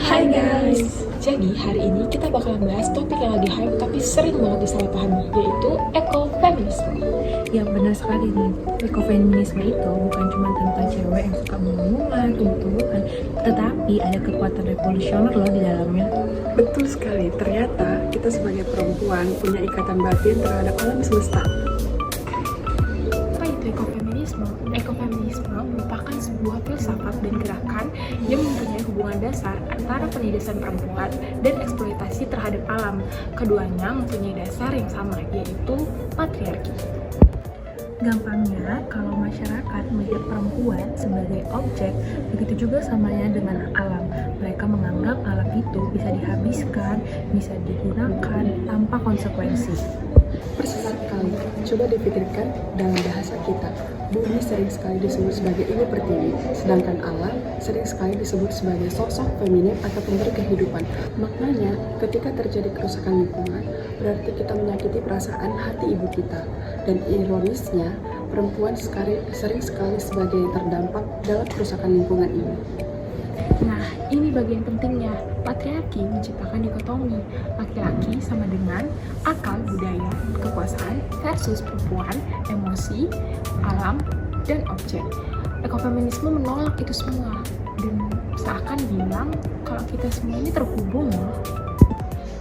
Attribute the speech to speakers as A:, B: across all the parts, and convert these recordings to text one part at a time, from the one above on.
A: Hai guys, jadi hari ini kita bakalan bahas topik yang lagi hype tapi sering banget disalahpahami, yaitu ekofeminisme.
B: Yang benar sekali nih, ekofeminisme itu bukan cuma tentang cewek yang suka mengumumkan, tumbuh-tumbuhan, tetapi ada kekuatan revolusioner loh di dalamnya.
C: Betul sekali, ternyata kita sebagai perempuan punya ikatan batin terhadap alam semesta.
A: Apa itu ekofeminisme? Ekofeminisme merupakan sebuah filsafat dan gerakan yang mempunyai hubungan dasar antara penindasan perempuan dan eksploitasi terhadap alam. Keduanya mempunyai dasar yang sama, yaitu patriarki.
B: Gampangnya, kalau masyarakat melihat perempuan sebagai objek, begitu juga samanya dengan alam. Mereka menganggap alam itu bisa dihabiskan, bisa digunakan tanpa konsekuensi.
C: Persis sekali, coba dipikirkan dalam bahasa kita. Bumi sering sekali disebut sebagai ibu pertiwi, sedangkan alam sering sekali disebut sebagai sosok feminin atau pemberi kehidupan. Maknanya, ketika terjadi kerusakan lingkungan, berarti kita menyakiti perasaan hati ibu kita. Dan ironisnya, perempuan sering sekali sebagai yang terdampak dalam kerusakan lingkungan ini.
A: Nah, ini bagian pentingnya. Patriarki menciptakan dikotomi. Laki-laki sama dengan akal, budaya, kekuasaan versus perempuan, emosi, alam, dan objek. Ekofeminisme menolak itu semua dan seakan bilang kalau kita semua ini terhubung.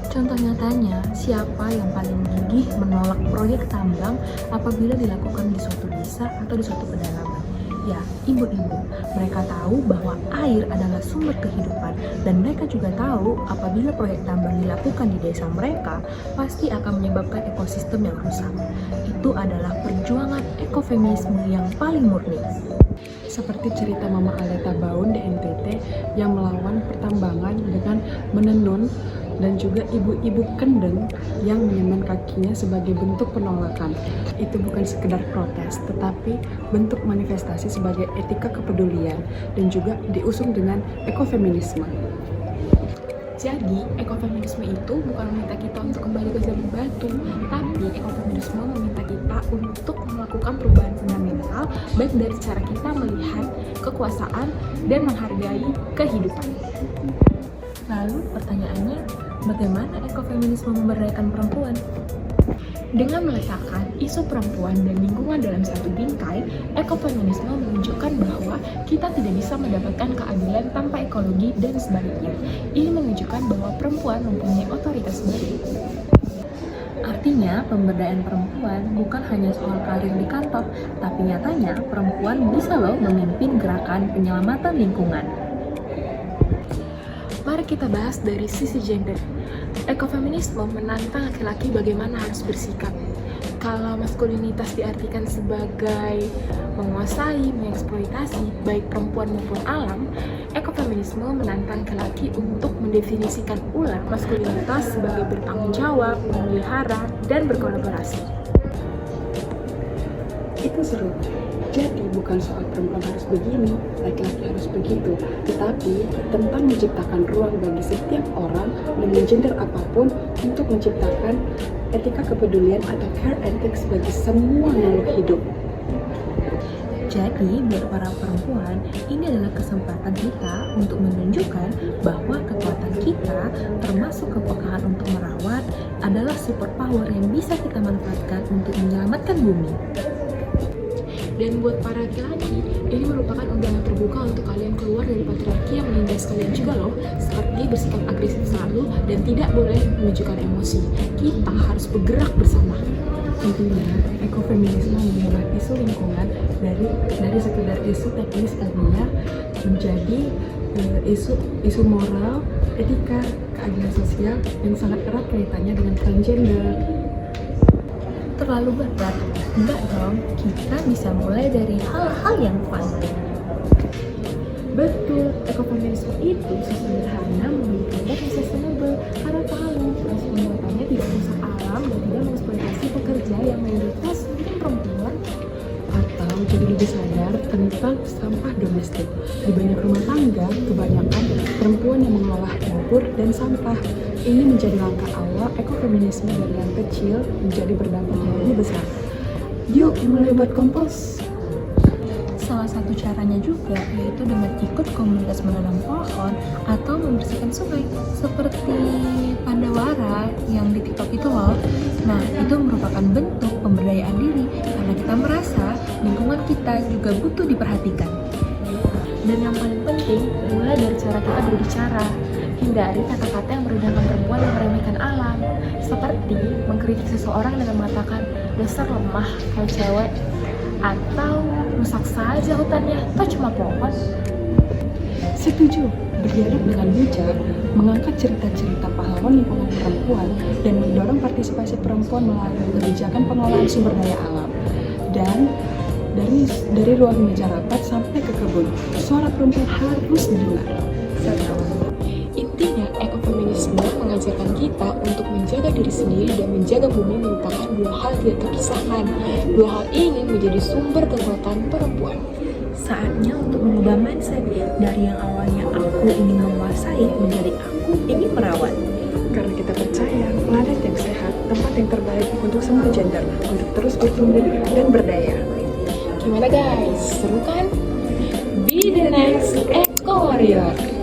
B: Contoh nyatanya, siapa yang paling gigih menolak proyek tambang apabila dilakukan di suatu desa atau di suatu pedalaman? Ya, ibu-ibu. Mereka tahu bahwa air adalah sumber kehidupan dan mereka juga tahu apabila proyek tambang dilakukan di desa mereka pasti akan menyebabkan ekosistem yang rusak. Itu adalah perjuangan ekofeminisme yang paling murni.
C: Seperti cerita Mama Aleta Baun di NTT yang melawan pertambangan dengan menenun, dan juga ibu-ibu kendeng yang menyemen kakinya sebagai bentuk penolakan. Itu bukan sekedar protes, tetapi bentuk manifestasi sebagai etika kepedulian dan juga diusung dengan ekofeminisme.
A: Jadi, ekofeminisme itu bukan meminta kita untuk kembali ke zaman batu, tapi ekofeminisme meminta kita untuk melakukan perubahan fundamental, baik dari cara kita melihat kekuasaan dan menghargai kehidupan.
B: Lalu pertanyaannya, bagaimana ekofeminisme memberdayakan perempuan?
A: Dengan meletakkan isu perempuan dan lingkungan dalam satu bingkai, ekofeminisme menunjukkan bahwa kita tidak bisa mendapatkan keadilan tanpa ekologi dan sebaliknya. Ini menunjukkan bahwa perempuan mempunyai otoritas baru.
B: Artinya, pemberdayaan perempuan bukan hanya soal karir di kantor, tapi nyatanya perempuan bisa loh memimpin gerakan penyelamatan lingkungan.
A: Mari kita bahas dari sisi gender. Ekofeminisme menantang laki-laki bagaimana harus bersikap. Kalau maskulinitas diartikan sebagai menguasai, mengeksploitasi baik perempuan maupun alam, ekofeminisme menantang laki-laki untuk mendefinisikan ulang maskulinitas sebagai bertanggung jawab, memelihara, dan berkolaborasi.
C: Itu seru. Jadi bukan soal perempuan harus begini, laki-laki harus begitu, tetapi tentang menciptakan ruang bagi setiap orang dengan gender apapun untuk menciptakan etika kepedulian atau care ethics bagi semua makhluk hidup.
B: Jadi, buat para perempuan, ini adalah kesempatan kita untuk menunjukkan bahwa kekuatan kita, termasuk kepekaan untuk merawat, adalah superpower yang bisa kita manfaatkan untuk menyelamatkan bumi.
A: Dan buat para laki-laki, ini merupakan undangan terbuka untuk kalian keluar dari patriarki yang menindas kalian juga loh, seperti bersikap agresif selalu dan tidak boleh menunjukkan emosi. Kita harus bergerak bersama.
C: Intinya, ekofeminisme mengubah isu lingkungan dari sekedar isu teknis ilmiah menjadi isu moral, etika, keadilan sosial yang sangat erat kaitannya dengan transgender.
B: Terlalu berat? Enggak dong, kita bisa mulai dari hal-hal yang fun.
A: Betul, ekofeminisme itu sesederhana memiliki produk yang sustainable karena tahu proses pembuatannya tidak merusak alam dan tidak mengeksploitasi pekerja yang mayoritas mungkin perempuan.
C: Atau jadi lebih sadar tentang sampah domestik. Di banyak rumah tangga, kebanyakan perempuan yang mengolah dapur dan sampah. Ini menjadi langkah awal ekofeminisme dari yang kecil menjadi berdampak yang lebih besar. Yuk mulai buat kompos.
B: Salah satu caranya juga yaitu dengan ikut komunitas menanam pohon membersihkan sungai seperti Pandawara yang di TikTok itu loh. Nah, itu merupakan bentuk pemberdayaan diri karena kita merasa lingkungan kita juga butuh diperhatikan.
A: Dan yang paling penting, mulai dari cara kita berbicara. Hindari kata-kata yang merendahkan perempuan dan meremehkan alam. Seperti mengkritik seseorang dengan mengatakan, dasar lemah kayak cewek. Atau rusak saja hutannya, toh cuma pohon.
C: Setuju, berdialog dengan bijak, mengangkat cerita-cerita pahlawan lingkungan perempuan, dan mendorong partisipasi perempuan melalui kebijakan pengelolaan sumber daya alam. Dan dari ruang meja rapat sampai ke kebun, suara perempuan harus didengar.
A: Intinya, ekofeminisme mengajarkan kita untuk menjaga diri sendiri dan menjaga bumi merupakan dua hal tidak terpisahkan. Dua hal ini menjadi sumber kekuatan perempuan.
B: Saatnya untuk mengubah mindset dari yang awalnya aku ingin menguasai menjadi aku ingin merawat.
C: Karena kita percaya planet yang sehat, tempat yang terbaik untuk semua gender, untuk terus bertumbuh dan berdaya.
A: Gimana guys? Seru kan? Be the next Eco Warrior!